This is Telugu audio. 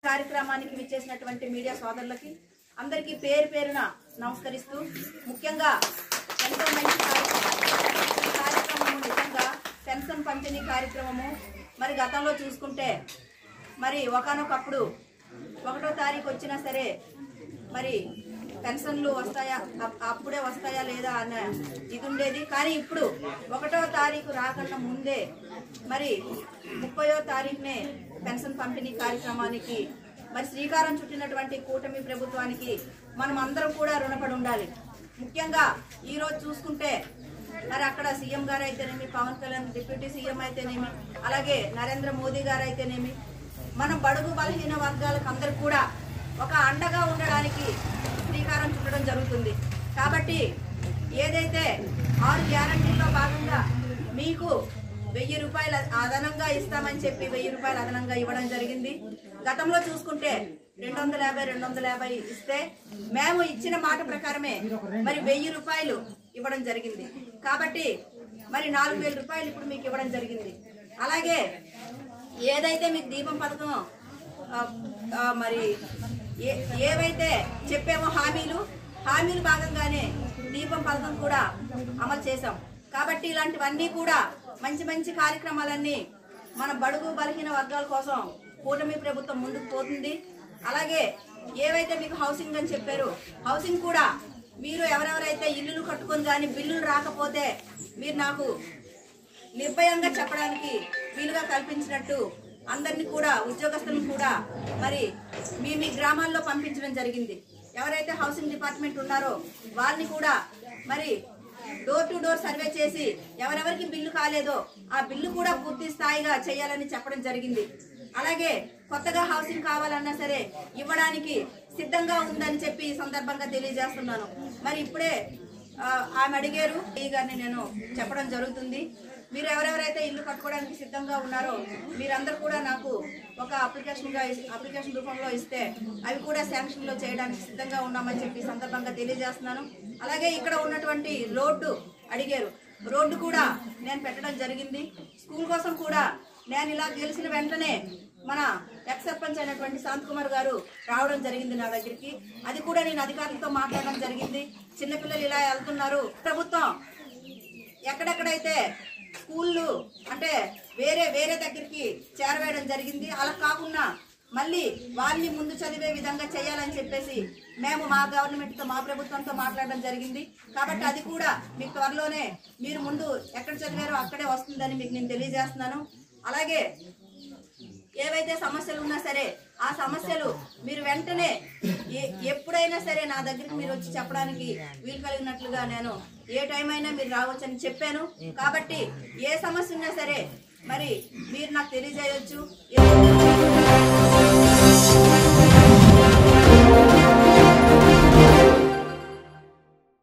కార్యక్రమానికి విచ్చేసినటువంటి మీడియా సోదరులకి అందరికీ పేరు పేరున నమస్కరిస్తూ ముఖ్యంగా ఎంతో మంచి కార్యక్రమము నిజంగా పెన్షన్ పంపిణీ కార్యక్రమము మరి గతంలో చూసుకుంటే మరి ఒకానొకప్పుడు 1వ తారీఖు వచ్చినా సరే మరి పెన్షన్లు వస్తాయా అప్పుడే వస్తాయా లేదా అన్న ఇది ఉండేది. కానీ ఇప్పుడు 1వ తారీఖు రాకన్నా ముందే మరి 30వ తారీఖునే పెన్షన్ పంపిణీ కార్యక్రమానికి మరి శ్రీకారం చుట్టినటువంటి కూటమి ప్రభుత్వానికి మనం అందరం కూడా రుణపడి ఉండాలి. ముఖ్యంగా ఈరోజు చూసుకుంటే మరి అక్కడ సీఎం గారు అయితేనేమి, పవన్ కళ్యాణ్ డిప్యూటీ సీఎం అయితేనేమి, అలాగే నరేంద్ర మోదీ గారు అయితేనేమి, మనం బడుగు బలహీన వర్గాలకు అందరికి కూడా ఒక అండగా ఉండడానికి శ్రీకారం చుట్టడం జరుగుతుంది. కాబట్టి ఏదైతే 6 గ్యారంటీల్లో భాగంగా మీకు 1000 రూపాయలు అదనంగా ఇస్తామని చెప్పి 1000 రూపాయలు అదనంగా ఇవ్వడం జరిగింది. గతంలో చూసుకుంటే 250 ఇస్తే మేము ఇచ్చిన మాట ప్రకారమే మరి 1000 రూపాయలు ఇవ్వడం జరిగింది. కాబట్టి మరి 4000 రూపాయలు ఇప్పుడు మీకు ఇవ్వడం జరిగింది. అలాగే ఏదైతే మీకు దీపం పథకం మరి ఏవైతే చెప్పామో హామీలు భాగంగానే దీపం పథకం కూడా అమలు చేశాం. కాబట్టి ఇలాంటివన్నీ కూడా మంచి మంచి కార్యక్రమాలన్నీ మన బడుగు బలహీన వర్గాల కోసం కూటమి ప్రభుత్వం ముందుకు పోతుంది. అలాగే ఏవైతే మీకు హౌసింగ్ అని చెప్పారు, హౌసింగ్ కూడా మీరు ఎవరెవరైతే ఇల్లులు కట్టుకొని కానీ బిల్లులు రాకపోతే మీరు నాకు నిర్భయంగా చెప్పడానికి వీలుగా కల్పించినట్టు అందరినీ కూడా ఉద్యోగస్తులను కూడా మరి మీ గ్రామాల్లో పంపించడం జరిగింది. ఎవరైతే హౌసింగ్ డిపార్ట్మెంట్ ఉన్నారో వారిని కూడా మరి డోర్ టు డోర్ సర్వే చేసి ఎవరెవరికి బిల్లు కాలేదో ఆ బిల్లు కూడా పూర్తి స్థాయిగా చేయాలని చెప్పడం జరిగింది. అలాగే కొత్తగా హౌసింగ్ కావాలన్నా సరే ఇవ్వడానికి సిద్ధంగా ఉందని చెప్పి ఈ సందర్భంగా తెలియజేస్తున్నాను. మరి ఇప్పుడే ఆమె అడిగారు, ఈ గారిని నేను చెప్పడం జరుగుతుంది. మీరు ఎవరెవరైతే ఇల్లు కట్టుకోవడానికి సిద్ధంగా ఉన్నారో మీరందరూ కూడా నాకు ఒక అప్లికేషన్ రూపంలో ఇస్తే అవి కూడా శాంక్షన్లో చేయడానికి సిద్ధంగా ఉన్నామని చెప్పి సందర్భంగా తెలియజేస్తున్నాను. అలాగే ఇక్కడ ఉన్నటువంటి రోడ్డు అడిగారు, రోడ్డు కూడా నేను పెట్టడం జరిగింది. స్కూల్ కోసం కూడా నేను ఇలా గెలిచిన వెంటనే మన ఎక్స్ సర్పంచ్ అయినటువంటి శాంత్ కుమార్ గారు రావడం జరిగింది నా దగ్గరికి. అది కూడా నేను అధికారులతో మాట్లాడడం జరిగింది. చిన్నపిల్లలు ఇలా వెళ్తున్నారు, ప్రభుత్వం ఎక్కడెక్కడైతే స్కూళ్ళు అంటే వేరే దగ్గరికి చేరవేయడం జరిగింది. అలా కాకుండా మళ్ళీ వాళ్ళని ముందు చదివే విధంగా చేయాలని చెప్పేసి మేము మా గవర్నమెంట్తో మా ప్రభుత్వంతో మాట్లాడడం జరిగింది. కాబట్టి అది కూడా మీకు త్వరలోనే మీరు ముందు ఎక్కడ చదివారో అక్కడే వస్తుందని మీకు నేను తెలియజేస్తున్నాను. అలాగే ఏవైతే సమస్యలు ఉన్నా సరే ఆ సమస్యలు మీరు వెంటనే ఎప్పుడైనా సరే నా దగ్గరికి మీరు వచ్చి చెప్పడానికి వీలు కలిగినట్లుగా నేను ఏ టైం అయినా మీరు రావచ్చని చెప్పాను. కాబట్టి ఏ సమస్య ఉన్నా సరే మరి మీరు నాకు తెలియజేయవచ్చు.